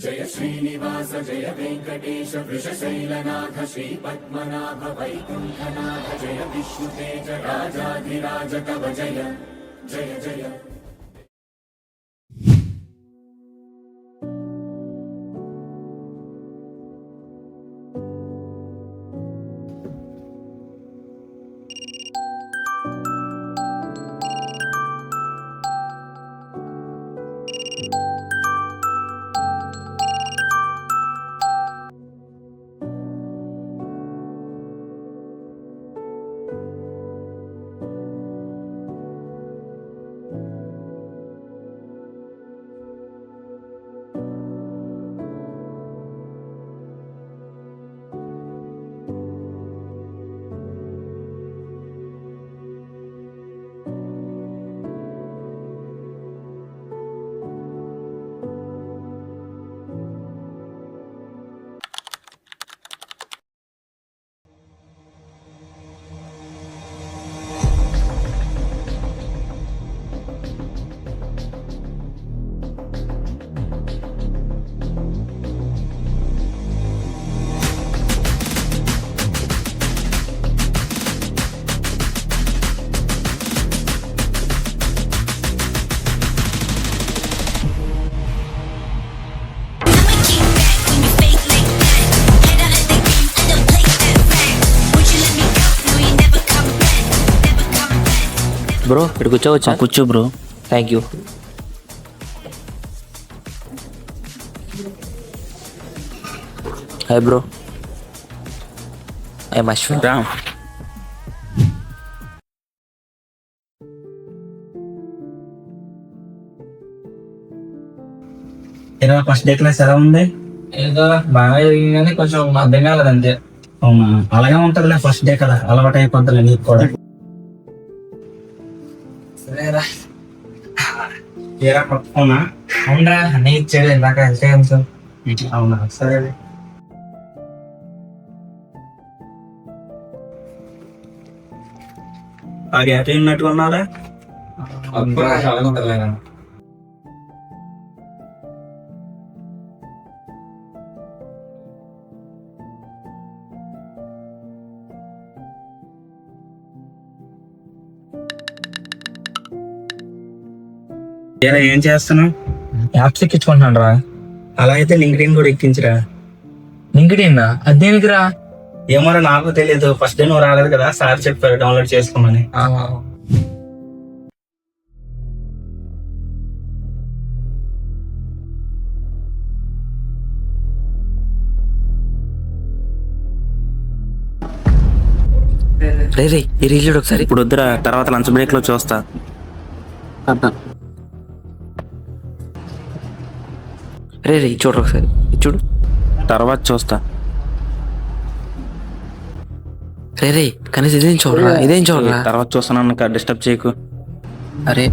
జయ శ్రీనివాస జయ వెంకటేశ వృషశైలనాథ శ్రీ పద్మనాభ వైకుంఠనాథ జయ విష్ణుతేజ రాజాధిరాజ కవ జయ జయ జయ. Bro ఇక్కడ కూర్చోవచ్చా? కూర్చో bro. Thank you. Hi bro. I'm Ashwin. Ram. First day class ఎలా ఉంది? ఏదో బాగా జరిగింది కానీ కొంచెం అర్థం కాలేదు అంతే. అవునా, అలాగే ఉంటదిలే, ఫస్ట్ డే కదా, అలవాటు అయిపోద్దిలే నీకు కూడా. సరేరా. ఏరా పట్టుకున్నా? అవునరా, అన్నయ్య ఇచ్చాడు ఇందాక సార్. అవునా, సరే. అది అటు ఉన్నట్టుగా ఉన్నారా? చాలా ఉంటుంది. ఏం చేస్తున్నావు? యాప్స్ ఎక్కించుకుంటున్నాను రా. అలా అయితే లింక్డ్ఇన్ కూడా ఎక్కించరా. లింక్డ్ఇన్ అదేనికి రా? ఏమో నాకు తెలియదు, ఫస్ట్ డే నువ్వు రాలేదు కదా, సార్ చెప్పారు డౌన్లోడ్ చేసుకోమని. రే రే ఈ రీల్ చూడు ఒకసారి. ఇప్పుడు వద్దురా, తర్వాత లంచ్ బ్రేక్ లో చూస్తా. రే రే చూడు ఒకసారి, చూడు. తర్వాత చూస్తా. రే రే కనీసం ఇదేం చూడరా, ఇదేం చూడరా. తర్వాత చూస్తాను, డిస్టర్బ్ చేయకు. అరే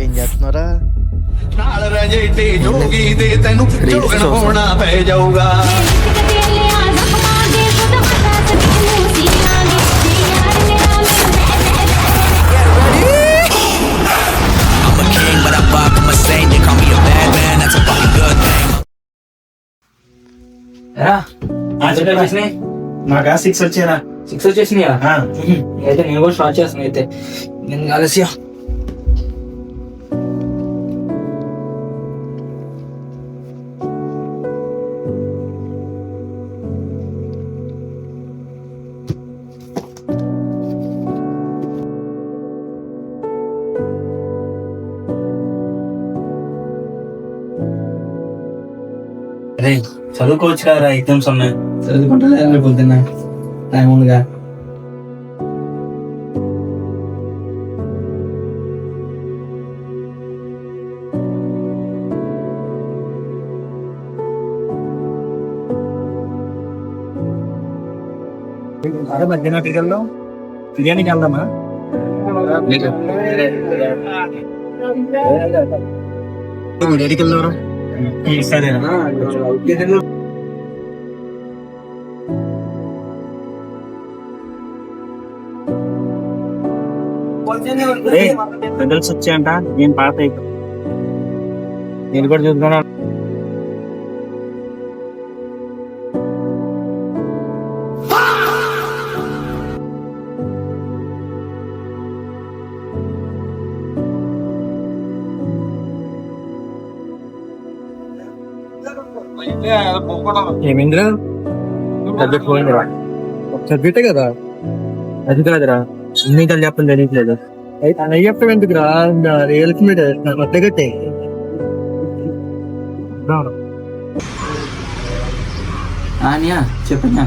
ఏం చేస్తున్నారా? నాకు 6 వచ్చేరా. 6 వచ్చేసినాయా? అయితే నేను కూడా స్టార్ట్ చేస్తాను. అయితే నేను కలిసి చదువుకోవచ్చు కదా, ఎగ్జామ్స్ ఉన్నాయి. చదువుకుంటా పొద్దున్న టైం ఉందిగా. అరే మధ్యాహ్నం ఎక్కడికి వెళ్దాం? బిర్యానీకి వెళ్దామా? ఎడికి వెళ్ళారు సరేనా రిజల్ట్స్ వచ్చాయంట. నేను పాస్ అయిపో, నేను కూడా చూసుకున్నాను. ఏమింద్రా సబ్జెక్ట్ పోయిందిరా? సబ్జెక్టే కదా. అది కాదురా, అన్ని కలిసి చెప్పని తెలియట్లేదు. అయితే అన్నయ్య చెప్పడం ఎందుకురా? రియల్స్ మీద కొత్తగట్టే అనియా చెప్పనా?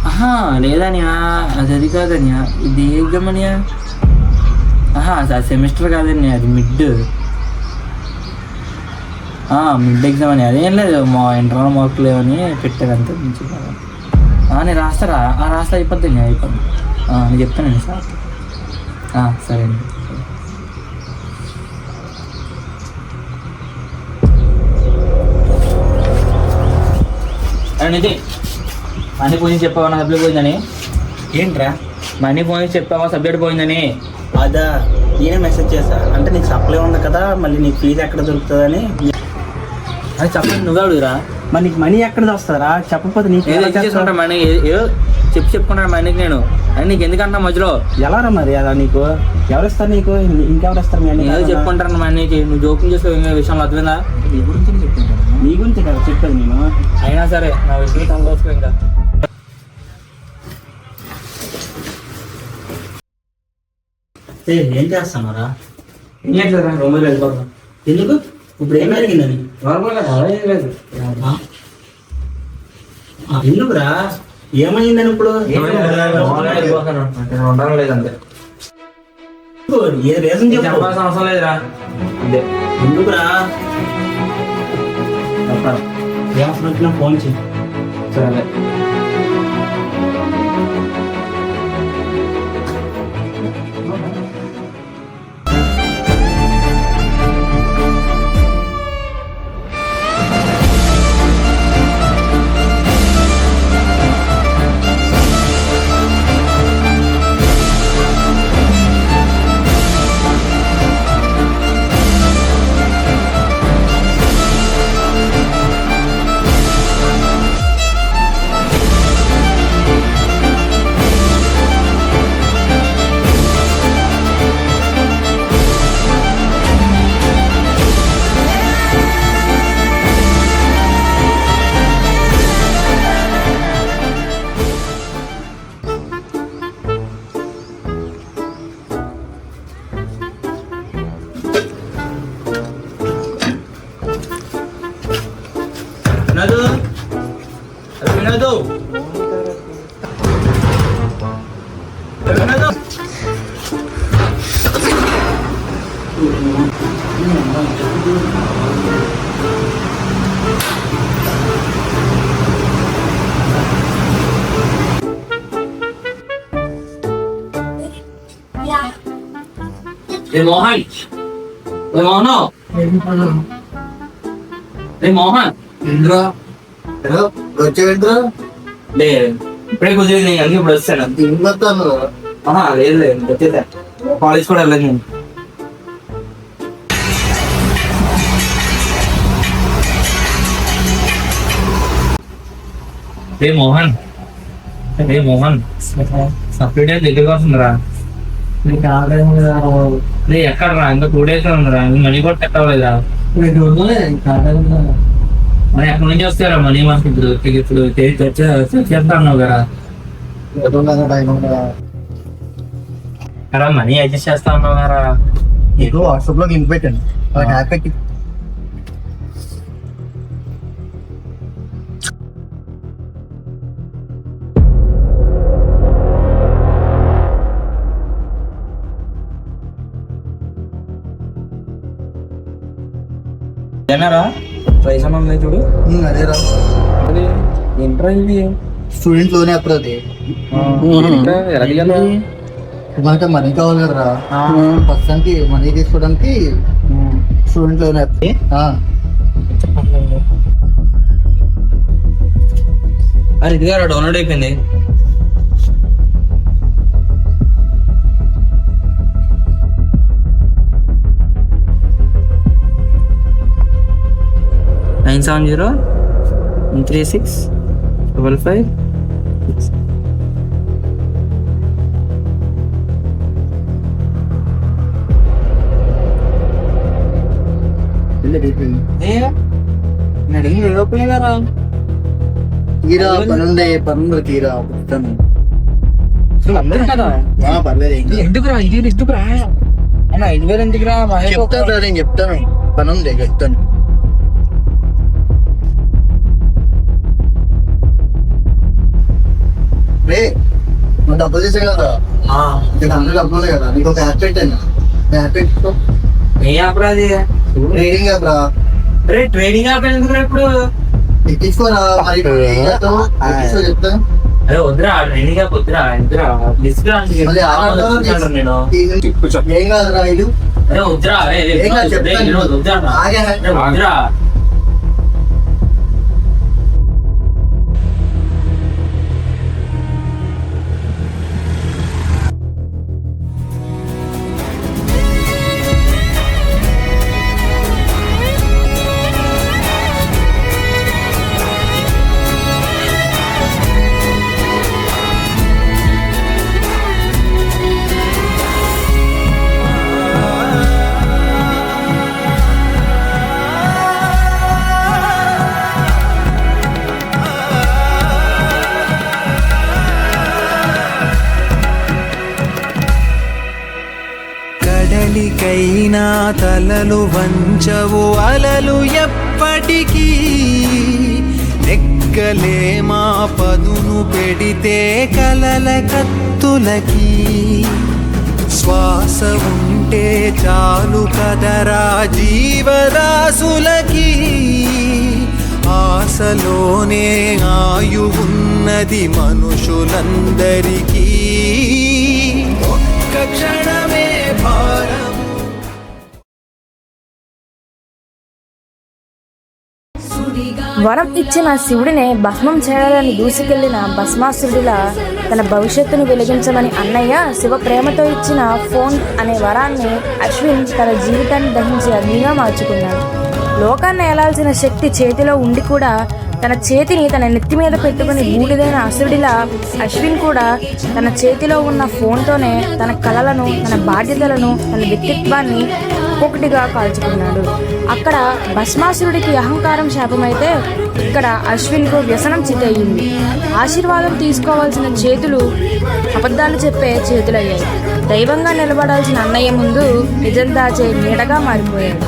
ఆహా లేదనియా, అది కాదనియా. ఇది ఏ ఎగ్జామ్ అనియా? ఆహా సెమిస్టర్ కాదనియా, అది మిడ్ ఎగ్జామ్ అని. అదేం లేదు, మా ఇంటర్నల్ మార్కులు ఏమని పెట్టారు అంతే. నేను రాస్తారా? రాస్తా, అయిపోద్ది అయిపోద్ది. నేను చెప్తానండి సార్. సరే అండి. నిజం మనీ ఫోన్ చేసి చెప్పావా నా సబ్జెక్ట్ పోయిందని? ఏంట్రా? మనీ ఫోన్ చేసి చెప్పావా సబ్జెక్ట్ పోయిందని? అదా, నేనే మెసేజ్ చేశా. అంటే నీకు సప్లై ఉంది కదా, మళ్ళీ నీకు ఫీజు ఎక్కడ దొరుకుతుందని. అది చెప్పండి, నువ్వే అడుగురా. మరి నీకు మనీ ఎక్కడ వస్తుందా? చెప్పకపోతే నీకు ఏదో చేసుకుంటా మనీ, ఏదో చెప్పుకుంటాను మనీకి. నేను అని నీకు ఎందుకంటా మధ్యలో? ఎలా రా మరి? అలా నీకు ఎవరు ఇస్తారు? నీకు ఇంకెవరు ఇస్తారు? ఏదో చెప్పుకుంటాను మనీకి. నువ్వు జోక్యం చేసుకో విషయంలో అర్థమైందా? నీ గురించి కదా చెప్పాను నేను. అయినా సరే నా విషయం తనకోసుకో. ఇంకా ఏం చేస్తున్నారా? ఏం లేదు, రూమ్ వెళ్ళిపోతాం. ఎందుకు? ఇప్పుడు ఏం జరిగిందని? నార్మల్గా ఏం లేదు. ఎందుకురా? ఏమైందని? ఇప్పుడు ఉండడం లేదంటే ఏ రీజన్ చెప్పు. చెప్పాల్సిన అవసరం లేదురా. అంతే. ఎందుకురా? ఏమవసరం వచ్చినా ఫోన్ చేయి. సరే. వినోదు, వినోదు, వినోదు. మోహన్, మోహన్ ఇప్పుడే కుదిరింది, అందుకే ఇప్పుడు వస్తాను. లేదు లేదు, వచ్చేసా. కాలేజ్ కూడా వెళ్ళదు నేను. మోహన్, మోహన్ సపరేట్ దగ్గరగా వస్తుందిరా. ఎక్కడ రా? ఇంకా 2 days ఉందిరా. మనీ కూడా పెట్టలేదా? మరి ఎక్కడి నుంచి వస్తారా మనీ? మాకు ఇప్పుడు చేస్తా అన్నావు కదా. అలా మనీ అడ్జస్ట్ చేస్తా అన్నావు కదా. నీకు వాట్సాప్ లో లింక్ పెట్టండి, హ్యాక్ పెట్టి. ఏనారా పైసా చూడు. అదేరా, ఏంట్రా ఇది? స్టూడెంట్ లోనే అప్పుడు అది మనకి మనీ కావాలి కదరా ప్రస్తుతానికి మనీ తీసుకోవడానికి స్టూడెంట్ లోన్ అరే ఇదిగా డౌన్లోడ్ అయిపోయింది. నైన్ 7036555. తీరా పనుండే పనుందో తీరా చెప్తాను. పర్లేదు ఎందుకురా ఇది ఎందుకురా అన్న 5,000 ఎందుకురా? చెప్తాను నేను చెప్తాను పనుందే చెప్తాను. రే నువ్వు డబ్బులు చేసావు కదా నీకు అందరూ డబ్బులు ఉన్నాయి కదా నీకు ఒక యాప్ పెట్టాను యాప్ పెట్టుకో. ఏ యాప్ రాది? ట్రేడింగ్ యాప్ రా. అరే ట్రేడింగ్ యాప్ ఎందుకు ఇప్పుడు? ఎక్కించుకోరా మరి చెప్తాను. అరే వద్దురా ట్రేడింగ్ యాప్ వద్దురా. ఎందుకురా నేను ఏం కాదురా ఇది. అరే వద్దురా. వద్దురా. కడలికైనా తలలు వంచవు అలలు ఎప్పటికీ నెక్కలేమా పదును పెడితే కలల కత్తులకి శ్వాస ఉంటే చాలు కదరా జీవరాశులకి ఆశలోనే ఆయువున్నది మనుషులందరికీ ఒక్క క్షణమే భారం. వరం ఇచ్చిన శివుడినే భస్మం చేయాలని దూసుకెళ్లిన భస్మాసురుడిలా తన భవిష్యత్తును వెలిగించమని అన్నయ్య శివ ప్రేమతో ఇచ్చిన ఫోన్ అనే వరాన్ని అశ్విన్ తన జీవితాన్ని దహించి అగ్నిగా మార్చుకున్నాడు. లోకాన్ని ఏలాల్సిన శక్తి చేతిలో ఉండి కూడా తన చేతిని తన నెత్తి మీద పెట్టుకుని బూడిదైన అసురుడిలా అశ్విన్ కూడా తన చేతిలో ఉన్న ఫోన్తోనే తన కలలను, తన బాధ్యతలను, తన వ్యక్తిత్వాన్ని ఒక్కొక్కటిగా కాల్చుకున్నాడు. అక్కడ భస్మాసురుడికి అహంకారం శాపమైతే ఇక్కడ అశ్విన్కు వ్యసనం చిత్తయింది. ఆశీర్వాదం తీసుకోవాల్సిన చేతులు అబద్ధాలు చెప్పే చేతులయ్యాయి. దైవంగా నిలబడాల్సిన అన్నయ్య ముందు నిజం దాచే నీడగా మారిపోయాడు.